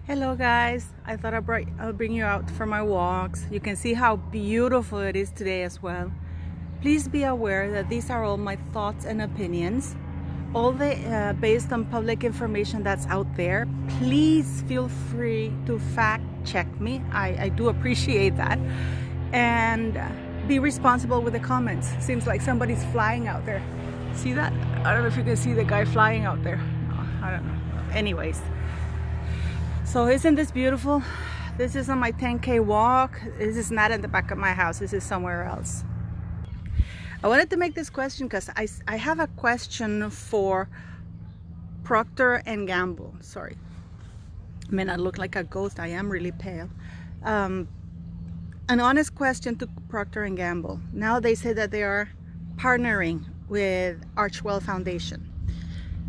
Hello guys, I thought I'll bring you out for my walks. You can see how beautiful it is today as well. Please be aware that these are all my thoughts and opinions, all based on public information that's out there. Please feel free to fact check me. I do appreciate that. And be responsible with the comments. Seems like somebody's flying out there. See that? I don't know if you can see the guy flying out there. No, I don't know. Anyways. So isn't this beautiful? This is on my 10K walk. This is not in the back of my house. This is somewhere else. I wanted to make this question because I have a question for Proctor and Gamble. Sorry. I mean, I look like a ghost. I am really pale. An honest question to Proctor and Gamble. Now they say that they are partnering with Archwell Foundation.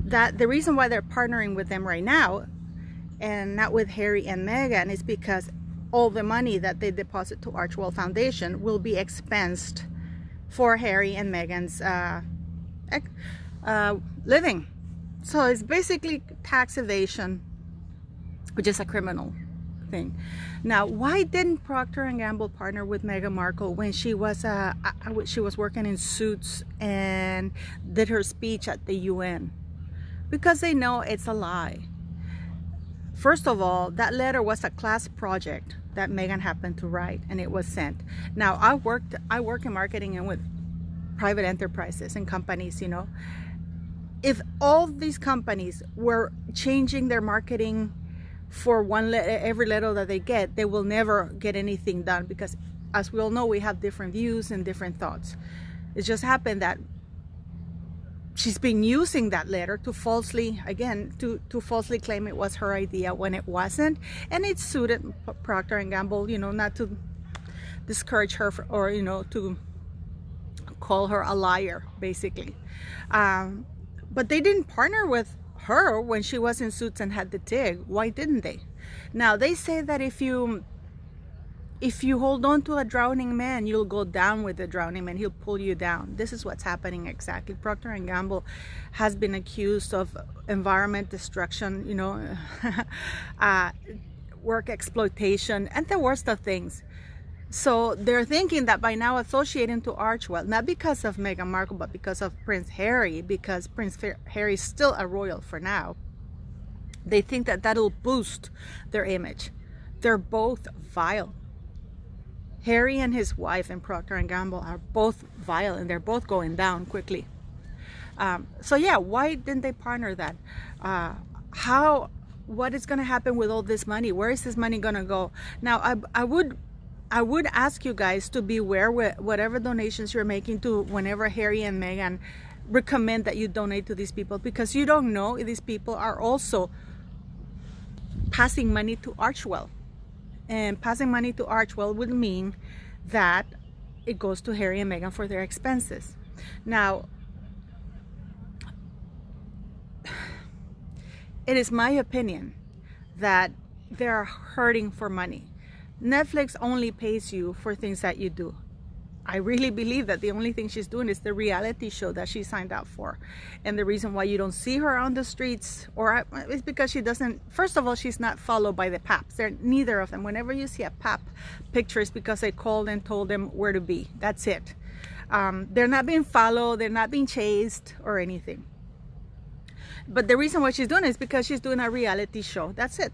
That the reason why they're partnering with them right now and not with Harry and Meghan is because all the money that they deposit to Archwell Foundation will be expensed for Harry and Meghan's living. So it's basically tax evasion, which is a criminal thing. Now, why didn't Procter and Gamble partner with Meghan Markle when she was working in Suits and did her speech at the UN? Because they know it's a lie. First of all, that letter was a class project that Meghan happened to write, and it was sent. Now, I work in marketing and with private enterprises and companies, you know. If all these companies were changing their marketing for every letter that they get, they will never get anything done because, as we all know, we have different views and different thoughts. It just happened that she's been using that letter to falsely, again, to falsely claim it was her idea when it wasn't, and it suited Procter and Gamble, you know, not to discourage her or, you know, to call her a liar, basically. But they didn't partner with her when she was in Suits and had the TIG. Why didn't they? Now they say that if you hold on to a drowning man, you'll go down with the drowning man. He'll pull you down. This is what's happening exactly. Procter and Gamble has been accused of environment destruction, you know, work exploitation, and the worst of things. So they're thinking that by now associating to Archwell, not because of Meghan Markle, but because of Prince Harry, because Prince Harry is still a royal for now, they think that that'll boost their image. They're both vile. Harry and his wife and Procter and Gamble are both vile, and they're both going down quickly. So yeah, why didn't they partner that? What is going to happen with all this money? Where is this money going to go? Now, I would ask you guys to beware with whatever donations you're making to whenever Harry and Meghan recommend that you donate to these people, because you don't know if these people are also passing money to Archwell. And passing money to Archwell would mean that it goes to Harry and Meghan for their expenses. Now, it is my opinion that they are hurting for money. Netflix only pays you for things that you do. I really believe that the only thing she's doing is the reality show that she signed up for. And the reason why you don't see her on the streets is because she doesn't, first of all, she's not followed by the paps. They're neither of them. Whenever you see a pap picture, it's because they called and told them where to be. That's it. They're not being followed. They're not being chased or anything. But the reason why she's doing it is because she's doing a reality show. That's it.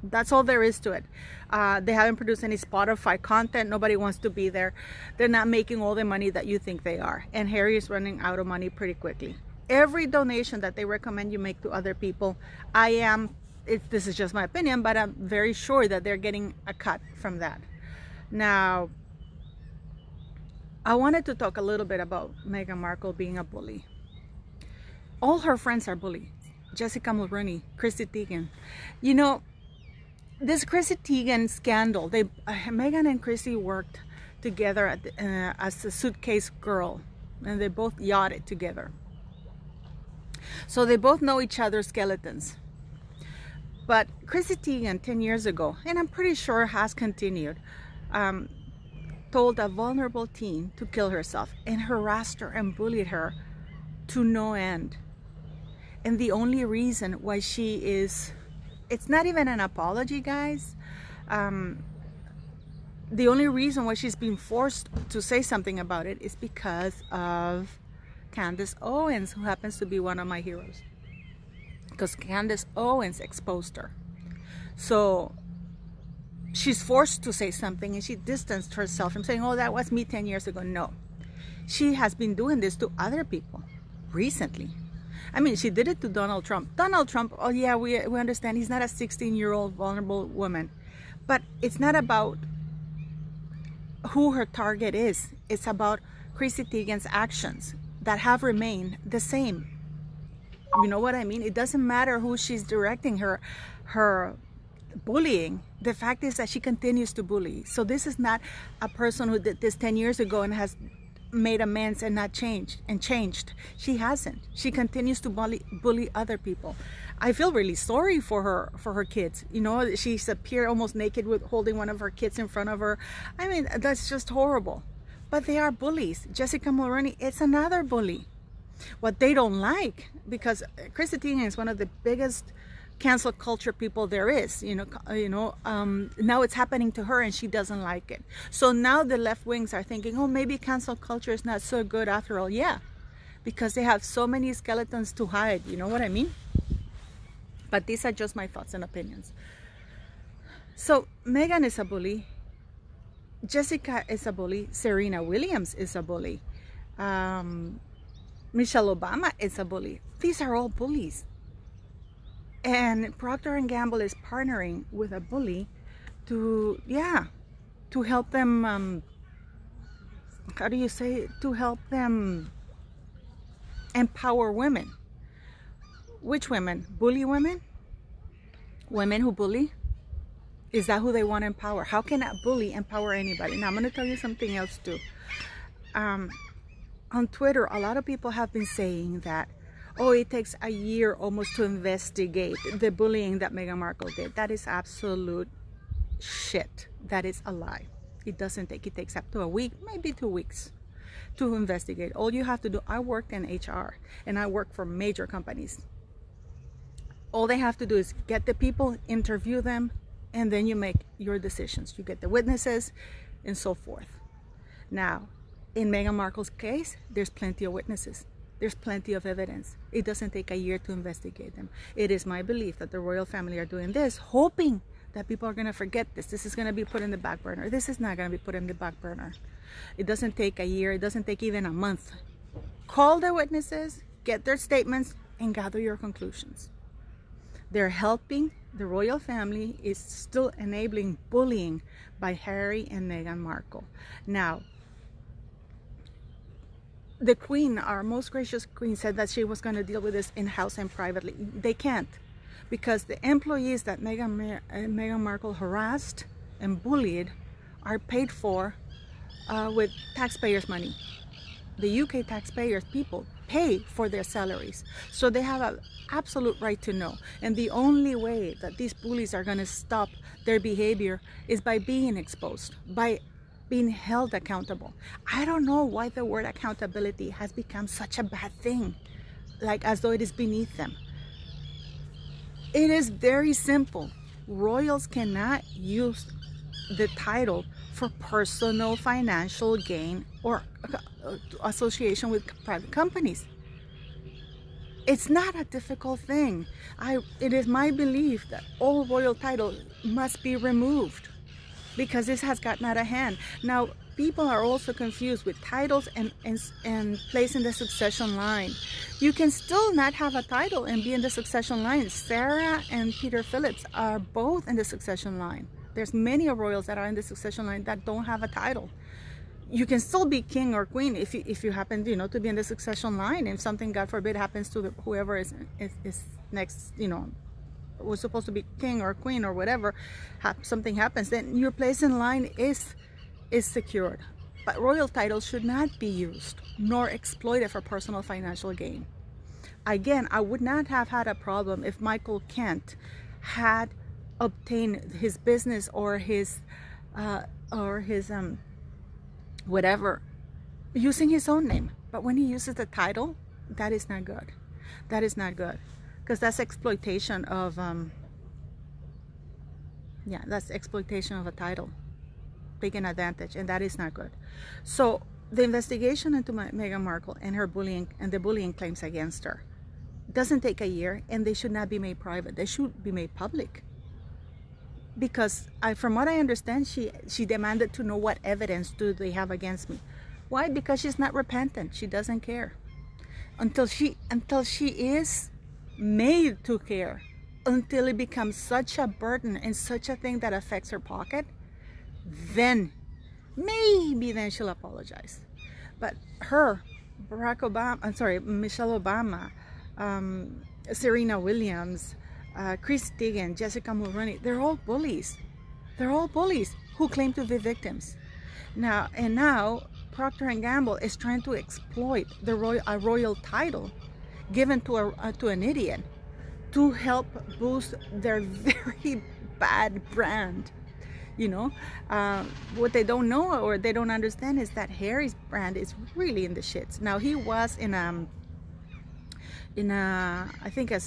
That's all there is to it. They haven't produced any Spotify content. Nobody wants to be there. They're not making all the money that you think they are. And Harry is running out of money pretty quickly. Every donation that they recommend you make to other people, this is just my opinion, but I'm very sure that they're getting a cut from that. Now, I wanted to talk a little bit about Meghan Markle being a bully. All her friends are bullies. Jessica Mulroney, Chrissy Teigen. You know, this Chrissy Teigen scandal, Meghan and Chrissy worked together as a suitcase girl, and they both yachted together. So they both know each other's skeletons. But Chrissy Teigen 10 years ago, and I'm pretty sure has continued, told a vulnerable teen to kill herself and harassed her and bullied her to no end. And the only reason why she is it's not even an apology, guys. The only reason why she's been forced to say something about it is because of Candace Owens, who happens to be one of my heroes, because Candace Owens exposed her. So she's forced to say something, and she distanced herself from saying, oh, that was me 10 years ago. No, she has been doing this to other people recently. I mean, she did it to Donald Trump. Donald Trump, oh yeah, we understand he's not a 16-year-old vulnerable woman, but it's not about who her target is. It's about Chrissy Teigen's actions that have remained the same. You know what I mean? It doesn't matter who she's directing her bullying. The fact is that she continues to bully. So this is not a person who did this 10 years ago and has made amends and not changed. She hasn't. She continues to bully other people. I feel really sorry for her kids. You know, she's appeared almost naked with holding one of her kids in front of her. I mean, that's just horrible. But they are bullies. Jessica Mulroney, it's another bully. What they don't like, because chrissy Teigen is one of the biggest cancel culture people there is, now it's happening to her and she doesn't like it. So now the left wings are thinking, oh, maybe cancel culture is not so good after all. Yeah, because they have so many skeletons to hide. You know what I mean? But these are just my thoughts and opinions. So Meghan is a bully, Jessica is a bully, Serena Williams is a bully, Michelle Obama is a bully. These are all bullies. And Procter Gamble is partnering with a bully to help them, to help them empower women. Which women? Bully women? Women who bully? Is that who they want to empower? How can a bully empower anybody? Now I'm going to tell you something else too. On Twitter, a lot of people have been saying that, oh, it takes a year almost to investigate the bullying that Meghan Markle did. That is absolute shit. That is a lie. It doesn't take. It takes up to a week, maybe 2 weeks to investigate. All you have to do, I worked in HR and I work for major companies. All they have to do is get the people, interview them, and then you make your decisions. You get the witnesses and so forth. Now, in Meghan Markle's case, there's plenty of witnesses. There's plenty of evidence. It doesn't take a year to investigate them. It is my belief that the royal family are doing this, hoping that people are going to forget this. This is going to be put in the back burner. This is not going to be put in the back burner. It doesn't take a year. It doesn't take even a month. Call the witnesses, get their statements, and gather your conclusions. They're helping. The royal family is still enabling bullying by Harry and Meghan Markle. Now, the Queen, our most gracious Queen, said that she was going to deal with this in-house and privately. They can't, because the employees that Meghan Markle harassed and bullied are paid for with taxpayers' money. The UK taxpayers, people, pay for their salaries. So they have an absolute right to know. And the only way that these bullies are going to stop their behavior is by being exposed, by being held accountable. I don't know why the word accountability has become such a bad thing, like as though it is beneath them. It is very simple. Royals cannot use the title for personal financial gain or association with private companies. It's not a difficult thing. It is my belief that all royal titles must be removed, because this has gotten out of hand. Now, people are also confused with titles and place in the succession line. You can still not have a title and be in the succession line. Sarah and Peter Phillips are both in the succession line. There's many royals that are in the succession line that don't have a title. You can still be king or queen if you happen, to be in the succession line. If something, God forbid, happens to whoever is next, was supposed to be king or queen or whatever, something happens, then your place in line is secured. But royal titles should not be used nor exploited for personal financial gain. Again, I would not have had a problem if Michael Kent had obtained his business or his whatever using his own name. But when he uses the title, that is not good. That is not good, because that's exploitation of Yeah, that's exploitation of a title, taking advantage, and that is not good. So the investigation into Meghan Markle and her bullying and the bullying claims against her doesn't take a year, and they should not be made private. They should be made public. Because from what I understand, she demanded to know what evidence do they have against me. Why? Because she's not repentant. She doesn't care until she is made to care, until it becomes such a burden and such a thing that affects her pocket. Then maybe then she'll apologize. But her, Michelle Obama, Serena Williams, Chris Teigen, Jessica Mulroney, they're all bullies. They're all bullies who claim to be victims. Now Procter & Gamble is trying to exploit a royal title given to an idiot to help boost their very bad brand. You know, what they don't know or they don't understand is that Harry's brand is really in the shits. Now, he was in a I think a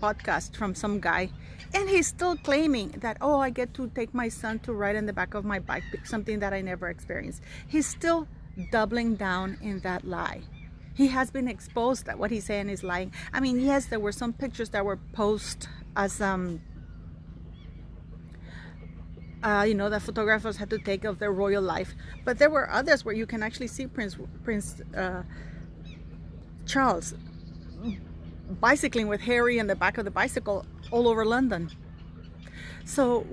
podcast from some guy, and he's still claiming that, oh, I get to take my son to ride in the back of my bike, something that I never experienced. He's still doubling down in that lie. He has been exposed that what he's saying is lying. I mean, yes, there were some pictures that were posted as you know, that photographers had to take of their royal life, but there were others where you can actually see Prince Charles bicycling with Harry in the back of the bicycle all over London. So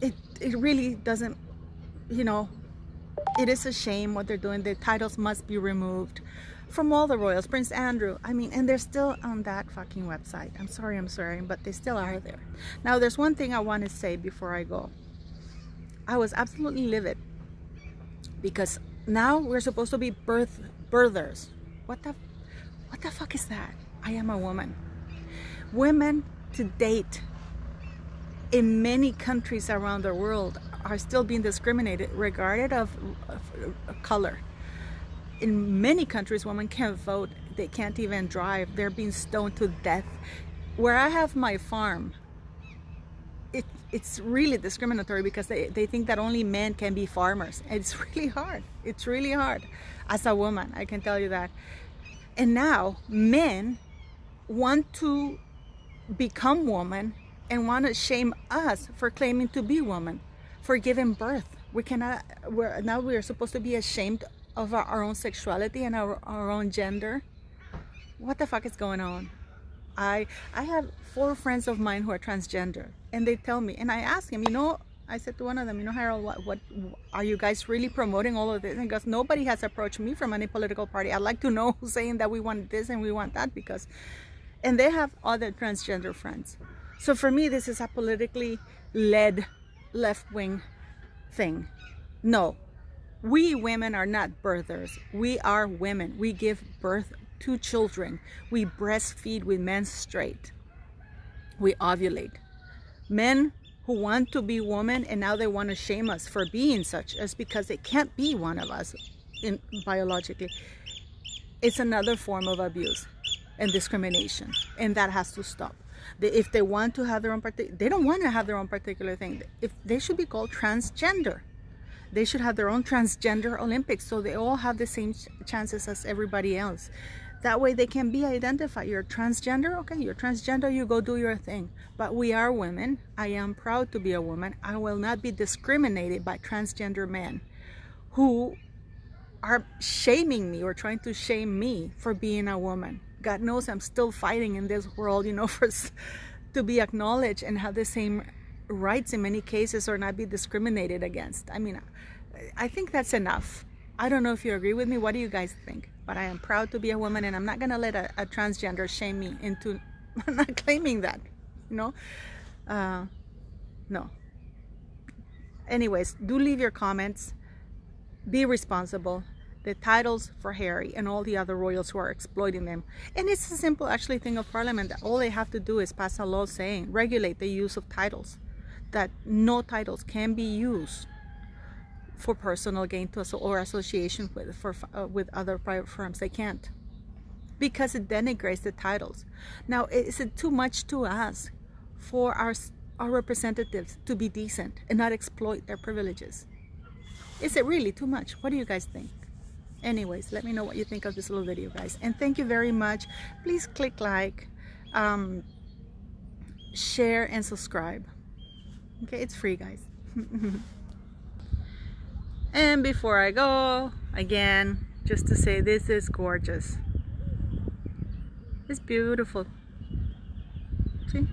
it really doesn't, you know, it is a shame what they're doing. The titles must be removed from all the royals. Prince Andrew, I mean, and they're still on that fucking website. I'm sorry, but they still are there. Now, there's one thing I want to say before I go. I was absolutely livid because now we're supposed to be birthers. What the fuck is that? I am a woman. Women to date in many countries around the world are still being discriminated regardless of color. In many countries, women can't vote. They can't even drive. They're being stoned to death. Where I have my farm, it's really discriminatory because they think that only men can be farmers. It's really hard. It's really hard. As a woman, I can tell you that. And now men want to become women and want to shame us for claiming to be women, for giving birth. We are supposed to be ashamed of our own sexuality and our own gender. What the fuck is going on? I have 4 friends of mine who are transgender, and they tell me, and I ask him, you know, I said to one of them, you know, Harold, what are you guys really promoting all of this? And he goes, nobody has approached me from any political party. I'd like to know who's saying that we want this and we want that, because, and they have other transgender friends. So for me, this is a politically led left-wing thing. No, we women are not birthers. We are women. We give birth to children. We breastfeed, we menstruate. We ovulate. Men who want to be women and now they want to shame us for being such, as because they can't be one of us biologically. It's another form of abuse and discrimination, and that has to stop. If they want to have their own they don't want to have their own particular thing. If they should be called transgender, they should have their own transgender Olympics, so they all have the same chances as everybody else. That way they can be identified. You're transgender, okay, you're transgender, you go do your thing. But we are women. I am proud to be a woman. I will not be discriminated by transgender men who are shaming me or trying to shame me for being a woman. God knows I'm still fighting in this world, you know, to be acknowledged and have the same rights in many cases, or not be discriminated against. I mean, I think that's enough. I don't know if you agree with me. What do you guys think? But I am proud to be a woman, and I'm not going to let a transgender shame me into not claiming that, you know? No. Anyways, do leave your comments. Be responsible. The titles for Harry and all the other royals who are exploiting them. And it's a simple, actually, thing of Parliament. That all they have to do is pass a law saying, regulate the use of titles. That no titles can be used for personal gain or association with other private firms. They can't, because it denigrates the titles. Now, is it too much to ask for our representatives to be decent and not exploit their privileges? Is it really too much? What do you guys think? Anyways, let me know what you think of this little video, guys. And thank you very much. Please click like, share, and subscribe. Okay, it's free, guys. And before I go, again, just to say this is gorgeous. It's beautiful. See?